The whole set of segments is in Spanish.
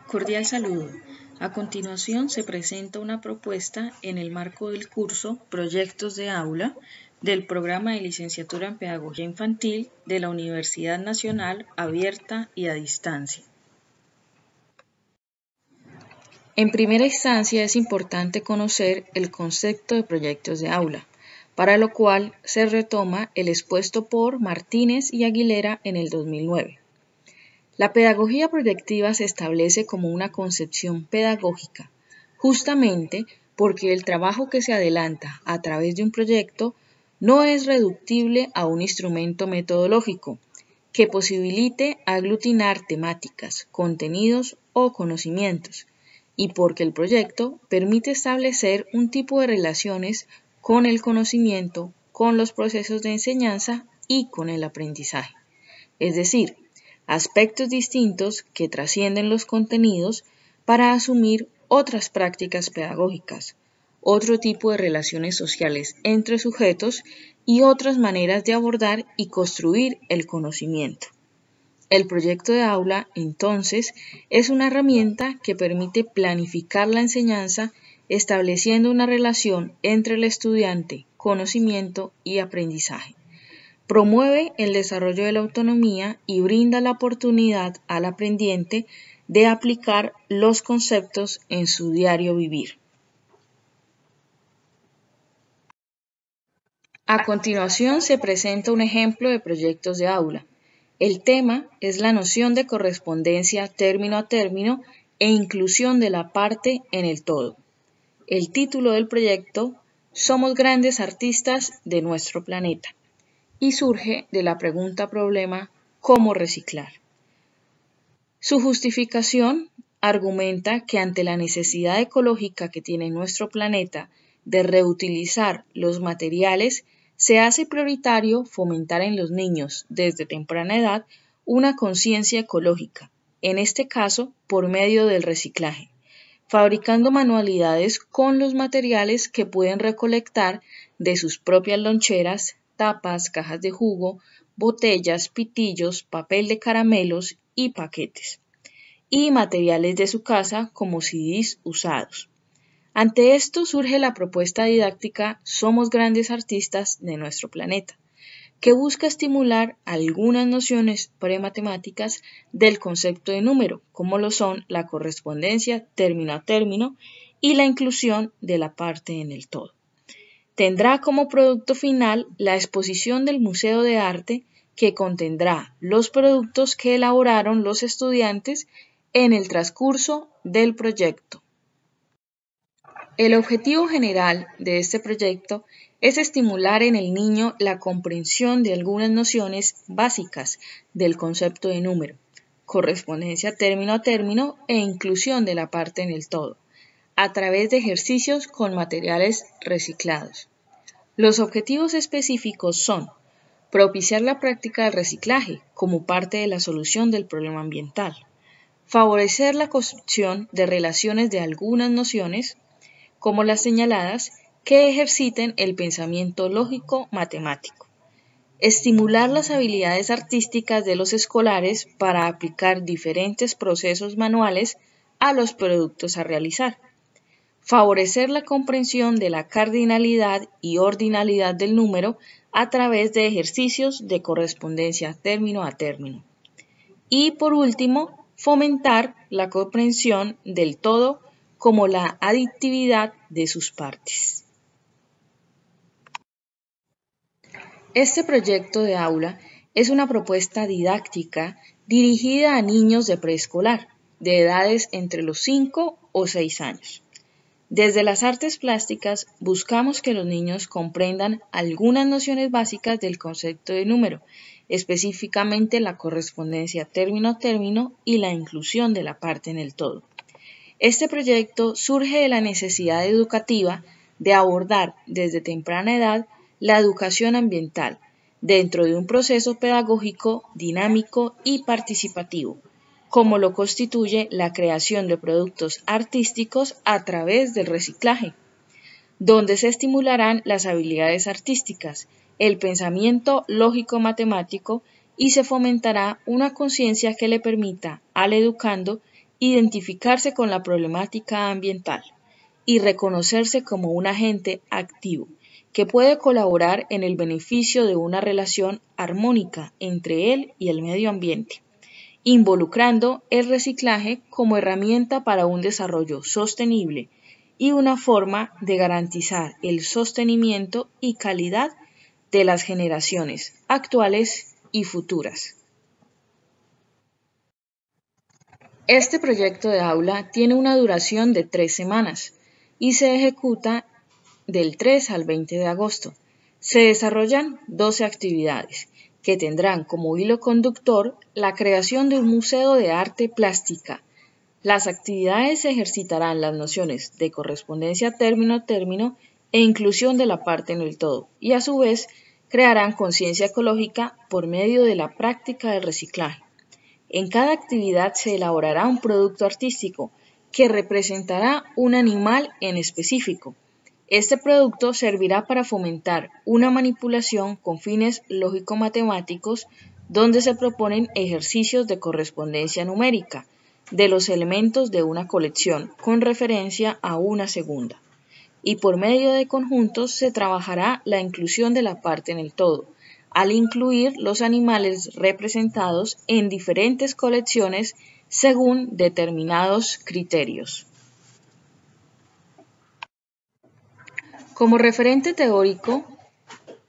Cordial saludo. A continuación se presenta una propuesta en el marco del curso Proyectos de Aula del programa de licenciatura en Pedagogía Infantil de la Universidad Nacional Abierta y a Distancia. En primera instancia es importante conocer el concepto de proyectos de aula, para lo cual se retoma el expuesto por Martínez y Aguilera en el 2009. La pedagogía proyectiva se establece como una concepción pedagógica, justamente porque el trabajo que se adelanta a través de un proyecto no es reductible a un instrumento metodológico que posibilite aglutinar temáticas, contenidos o conocimientos, y porque el proyecto permite establecer un tipo de relaciones con el conocimiento, con los procesos de enseñanza y con el aprendizaje. Es decir, aspectos distintos que trascienden los contenidos para asumir otras prácticas pedagógicas, otro tipo de relaciones sociales entre sujetos y otras maneras de abordar y construir el conocimiento. El proyecto de aula, entonces, es una herramienta que permite planificar la enseñanza estableciendo una relación entre el estudiante, conocimiento y aprendizaje. Promueve el desarrollo de la autonomía y brinda la oportunidad al aprendiente de aplicar los conceptos en su diario vivir. A continuación se presenta un ejemplo de proyectos de aula. El tema es la noción de correspondencia término a término e inclusión de la parte en el todo. El título del proyecto: Somos grandes artistas de nuestro planeta. Y surge de la pregunta-problema ¿cómo reciclar? Su justificación argumenta que ante la necesidad ecológica que tiene nuestro planeta de reutilizar los materiales, se hace prioritario fomentar en los niños desde temprana edad una conciencia ecológica, en este caso por medio del reciclaje, fabricando manualidades con los materiales que pueden recolectar de sus propias loncheras, tapas, cajas de jugo, botellas, pitillos, papel de caramelos y paquetes, y materiales de su casa como CDs usados. Ante esto surge la propuesta didáctica Somos grandes artistas de nuestro planeta, que busca estimular algunas nociones prematemáticas del concepto de número, como lo son la correspondencia término a término y la inclusión de la parte en el todo. Tendrá como producto final la exposición del Museo de Arte, que contendrá los productos que elaboraron los estudiantes en el transcurso del proyecto. El objetivo general de este proyecto es estimular en el niño la comprensión de algunas nociones básicas del concepto de número, correspondencia término a término e inclusión de la parte en el todo, a través de ejercicios con materiales reciclados. Los objetivos específicos son propiciar la práctica del reciclaje como parte de la solución del problema ambiental, favorecer la construcción de relaciones de algunas nociones, como las señaladas, que ejerciten el pensamiento lógico-matemático, estimular las habilidades artísticas de los escolares para aplicar diferentes procesos manuales a los productos a realizar, favorecer la comprensión de la cardinalidad y ordinalidad del número a través de ejercicios de correspondencia término a término. Y por último, fomentar la comprensión del todo como la aditividad de sus partes. Este proyecto de aula es una propuesta didáctica dirigida a niños de preescolar, de edades entre los 5 o 6 años. Desde las artes plásticas buscamos que los niños comprendan algunas nociones básicas del concepto de número, específicamente la correspondencia término a término y la inclusión de la parte en el todo. Este proyecto surge de la necesidad educativa de abordar desde temprana edad la educación ambiental dentro de un proceso pedagógico dinámico y participativo, como lo constituye la creación de productos artísticos a través del reciclaje, donde se estimularán las habilidades artísticas, el pensamiento lógico-matemático y se fomentará una conciencia que le permita al educando identificarse con la problemática ambiental y reconocerse como un agente activo que puede colaborar en el beneficio de una relación armónica entre él y el medio ambiente, involucrando el reciclaje como herramienta para un desarrollo sostenible y una forma de garantizar el sostenimiento y calidad de las generaciones actuales y futuras. Este proyecto de aula tiene una duración de 3 semanas y se ejecuta del 3 al 20 de agosto. Se desarrollan 12 actividades que tendrán como hilo conductor la creación de un museo de arte plástica. Las actividades ejercitarán las nociones de correspondencia término-término e inclusión de la parte en el todo, y a su vez crearán conciencia ecológica por medio de la práctica del reciclaje. En cada actividad se elaborará un producto artístico que representará un animal en específico. Este producto servirá para fomentar una manipulación con fines lógico-matemáticos donde se proponen ejercicios de correspondencia numérica de los elementos de una colección con referencia a una segunda. Y por medio de conjuntos se trabajará la inclusión de la parte en el todo, al incluir los animales representados en diferentes colecciones según determinados criterios. Como referente teórico,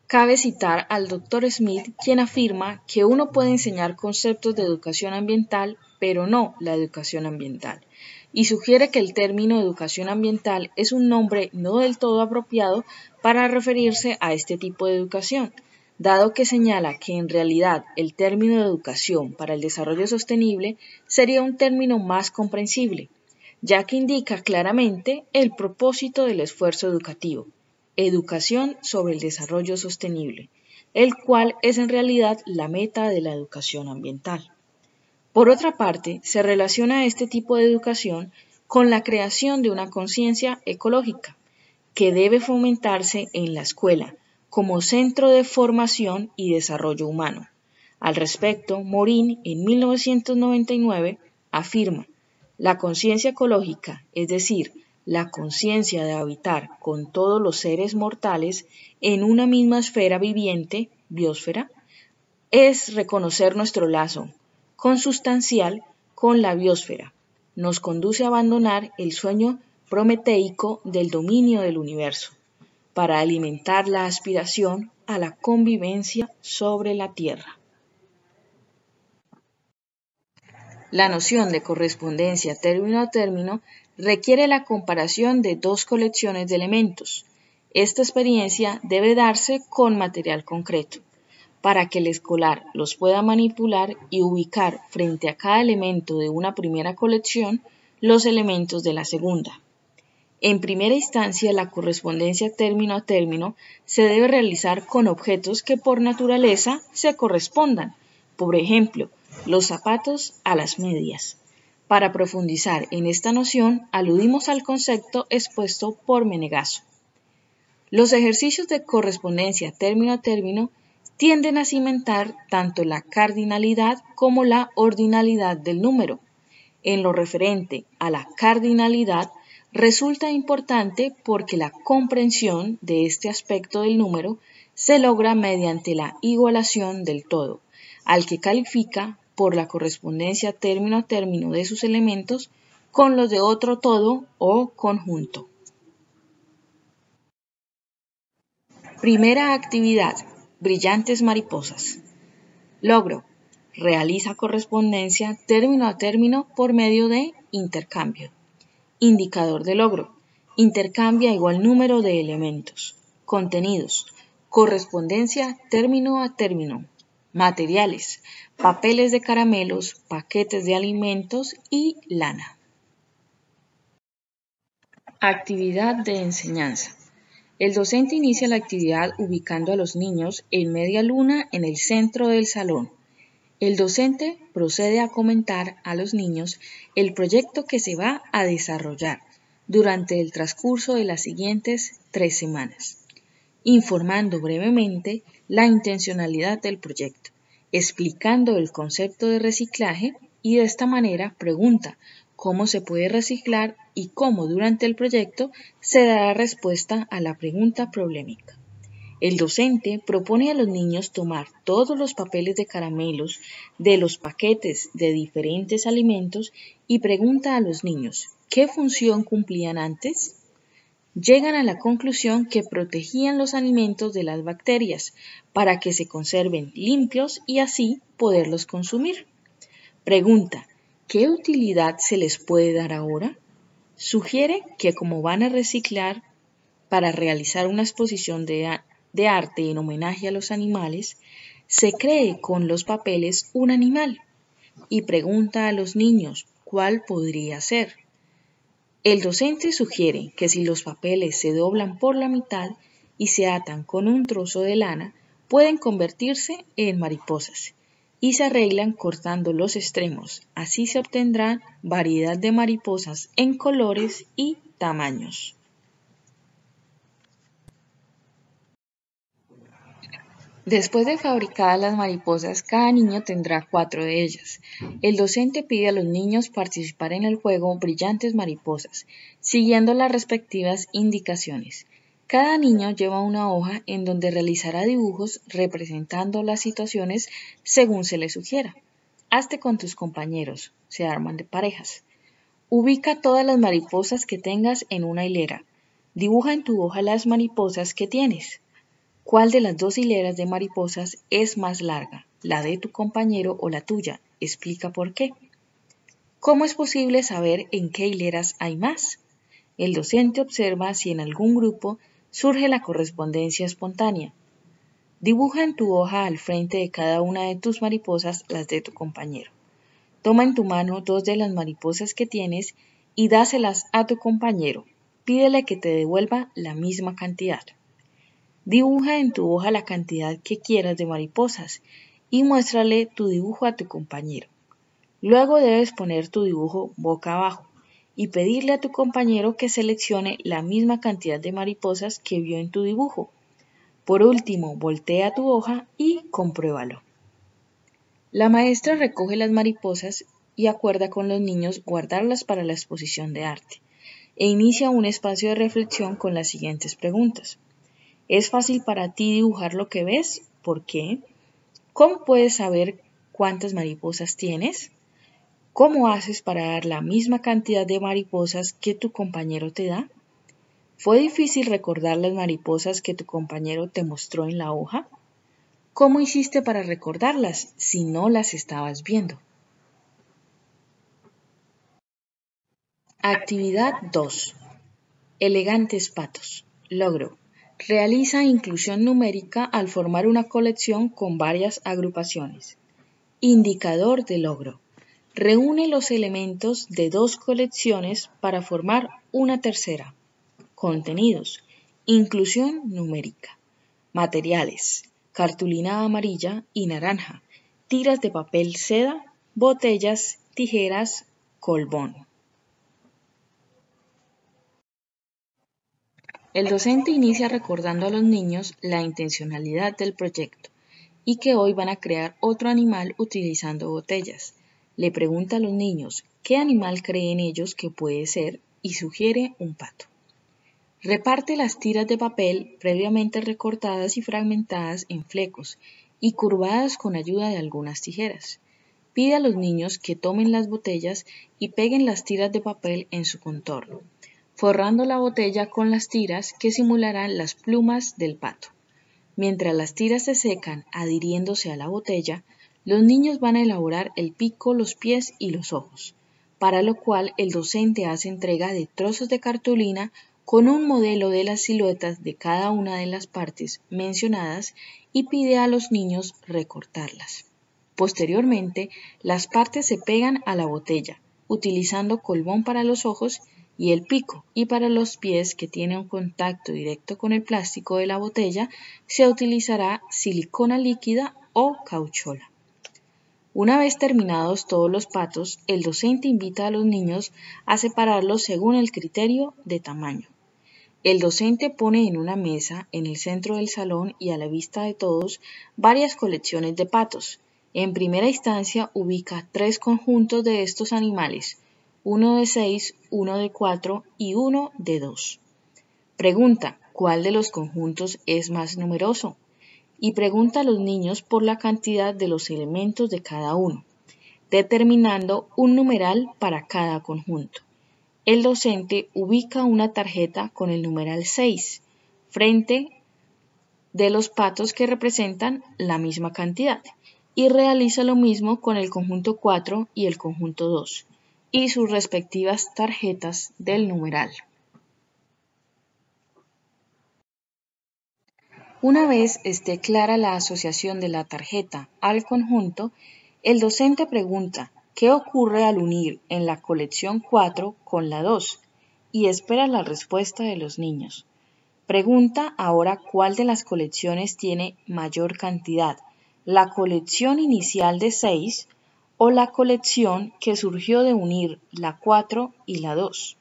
cabe citar al Dr. Smith, quien afirma que uno puede enseñar conceptos de educación ambiental, pero no la educación ambiental, y sugiere que el término educación ambiental es un nombre no del todo apropiado para referirse a este tipo de educación, dado que señala que en realidad el término de educación para el desarrollo sostenible sería un término más comprensible, ya que indica claramente el propósito del esfuerzo educativo, educación sobre el desarrollo sostenible, el cual es en realidad la meta de la educación ambiental. Por otra parte, se relaciona este tipo de educación con la creación de una conciencia ecológica, que debe fomentarse en la escuela como centro de formación y desarrollo humano. Al respecto, Morin, en 1999, afirma: la conciencia ecológica, es decir, la conciencia de habitar con todos los seres mortales en una misma esfera viviente, biosfera, es reconocer nuestro lazo consustancial con la biosfera. Nos conduce a abandonar el sueño prometeico del dominio del universo, para alimentar la aspiración a la convivencia sobre la Tierra. La noción de correspondencia término a término requiere la comparación de dos colecciones de elementos. Esta experiencia debe darse con material concreto, para que el escolar los pueda manipular y ubicar frente a cada elemento de una primera colección los elementos de la segunda. En primera instancia, la correspondencia término a término se debe realizar con objetos que por naturaleza se correspondan, por ejemplo, los zapatos a las medias. Para profundizar en esta noción, aludimos al concepto expuesto por Menegaso. Los ejercicios de correspondencia término a término tienden a cimentar tanto la cardinalidad como la ordinalidad del número. En lo referente a la cardinalidad, resulta importante porque la comprensión de este aspecto del número se logra mediante la igualación del todo, al que califica por la correspondencia término a término de sus elementos con los de otro todo o conjunto. Primera actividad: brillantes mariposas. Logro: realiza correspondencia término a término por medio de intercambio. Indicador de logro: intercambia igual número de elementos. Contenidos: correspondencia término a término. Materiales: papeles de caramelos, paquetes de alimentos y lana. Actividad de enseñanza. El docente inicia la actividad ubicando a los niños en media luna en el centro del salón. El docente procede a comentar a los niños el proyecto que se va a desarrollar durante el transcurso de las siguientes 3 semanas, informando brevemente la intencionalidad del proyecto, explicando el concepto de reciclaje y de esta manera pregunta cómo se puede reciclar y cómo durante el proyecto se dará respuesta a la pregunta problemática. El docente propone a los niños tomar todos los papeles de caramelos de los paquetes de diferentes alimentos y pregunta a los niños ¿qué función cumplían antes? Llegan a la conclusión que protegían los alimentos de las bacterias para que se conserven limpios y así poderlos consumir. Pregunta, ¿qué utilidad se les puede dar ahora? Sugiere que como van a reciclar para realizar una exposición de arte en homenaje a los animales, se cree con los papeles un animal y pregunta a los niños cuál podría ser. El docente sugiere que si los papeles se doblan por la mitad y se atan con un trozo de lana, pueden convertirse en mariposas y se arreglan cortando los extremos. Así se obtendrá variedad de mariposas en colores y tamaños. Después de fabricadas las mariposas, cada niño tendrá 4 de ellas. El docente pide a los niños participar en el juego Brillantes Mariposas, siguiendo las respectivas indicaciones. Cada niño lleva una hoja en donde realizará dibujos representando las situaciones según se le sugiera. Hazte con tus compañeros, se arman de parejas. Ubica todas las mariposas que tengas en una hilera. Dibuja en tu hoja las mariposas que tienes. ¿Cuál de las 2 hileras de mariposas es más larga, la de tu compañero o la tuya? Explica por qué. ¿Cómo es posible saber en qué hileras hay más? El docente observa si en algún grupo surge la correspondencia espontánea. Dibuja en tu hoja al frente de cada una de tus mariposas las de tu compañero. Toma en tu mano 2 de las mariposas que tienes y dáselas a tu compañero. Pídele que te devuelva la misma cantidad. Dibuja en tu hoja la cantidad que quieras de mariposas y muéstrale tu dibujo a tu compañero. Luego debes poner tu dibujo boca abajo y pedirle a tu compañero que seleccione la misma cantidad de mariposas que vio en tu dibujo. Por último, voltea tu hoja y compruébalo. La maestra recoge las mariposas y acuerda con los niños guardarlas para la exposición de arte e inicia un espacio de reflexión con las siguientes preguntas. ¿Es fácil para ti dibujar lo que ves? ¿Por qué? ¿Cómo puedes saber cuántas mariposas tienes? ¿Cómo haces para dar la misma cantidad de mariposas que tu compañero te da? ¿Fue difícil recordar las mariposas que tu compañero te mostró en la hoja? ¿Cómo hiciste para recordarlas si no las estabas viendo? Actividad 2. Elegantes patos. Logro. Realiza inclusión numérica al formar una colección con varias agrupaciones. Indicador de logro. Reúne los elementos de 2 colecciones para formar una tercera. Contenidos. Inclusión numérica. Materiales. Cartulina amarilla y naranja. Tiras de papel seda, botellas, tijeras, colbón. El docente inicia recordando a los niños la intencionalidad del proyecto y que hoy van a crear otro animal utilizando botellas. Le pregunta a los niños qué animal creen ellos que puede ser y sugiere un pato. Reparte las tiras de papel previamente recortadas y fragmentadas en flecos y curvadas con ayuda de algunas tijeras. Pide a los niños que tomen las botellas y peguen las tiras de papel en su contorno, forrando la botella con las tiras que simularán las plumas del pato. Mientras las tiras se secan adhiriéndose a la botella, los niños van a elaborar el pico, los pies y los ojos, para lo cual el docente hace entrega de trozos de cartulina con un modelo de las siluetas de cada una de las partes mencionadas y pide a los niños recortarlas. Posteriormente, las partes se pegan a la botella, utilizando colbón para los ojos y el pico, y para los pies que tienen un contacto directo con el plástico de la botella se utilizará silicona líquida o cauchola. Una vez terminados todos los patos, el docente invita a los niños a separarlos según el criterio de tamaño. El docente pone en una mesa en el centro del salón y a la vista de todos varias colecciones de patos. En primera instancia ubica 3 conjuntos de estos animales, 1 de 6, 1 de 4 y 1 de 2. Pregunta, ¿cuál de los conjuntos es más numeroso? Y pregunta a los niños por la cantidad de los elementos de cada uno, determinando un numeral para cada conjunto. El docente ubica una tarjeta con el numeral 6 frente de los patos que representan la misma cantidad y realiza lo mismo con el conjunto 4 y el conjunto 2 y sus respectivas tarjetas del numeral. Una vez esté clara la asociación de la tarjeta al conjunto, el docente pregunta qué ocurre al unir en la colección 4 con la 2 y espera la respuesta de los niños. Pregunta ahora cuál de las colecciones tiene mayor cantidad, la colección inicial de 6 o la colección que surgió de unir la 4 y la 2.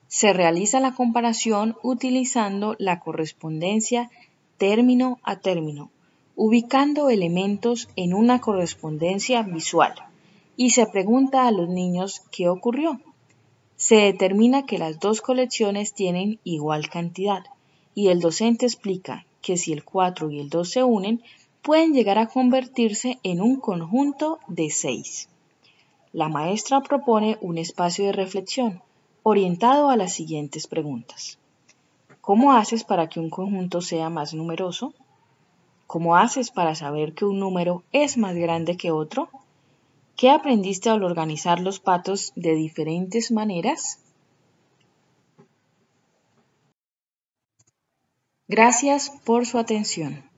Se realiza la comparación utilizando la correspondencia término a término, ubicando elementos en una correspondencia visual, y se pregunta a los niños qué ocurrió. Se determina que las dos colecciones tienen igual cantidad, y el docente explica que si el 4 y el 2 se unen, pueden llegar a convertirse en un conjunto de 6. La maestra propone un espacio de reflexión orientado a las siguientes preguntas. ¿Cómo haces para que un conjunto sea más numeroso? ¿Cómo haces para saber que un número es más grande que otro? ¿Qué aprendiste al organizar los patos de diferentes maneras? Gracias por su atención.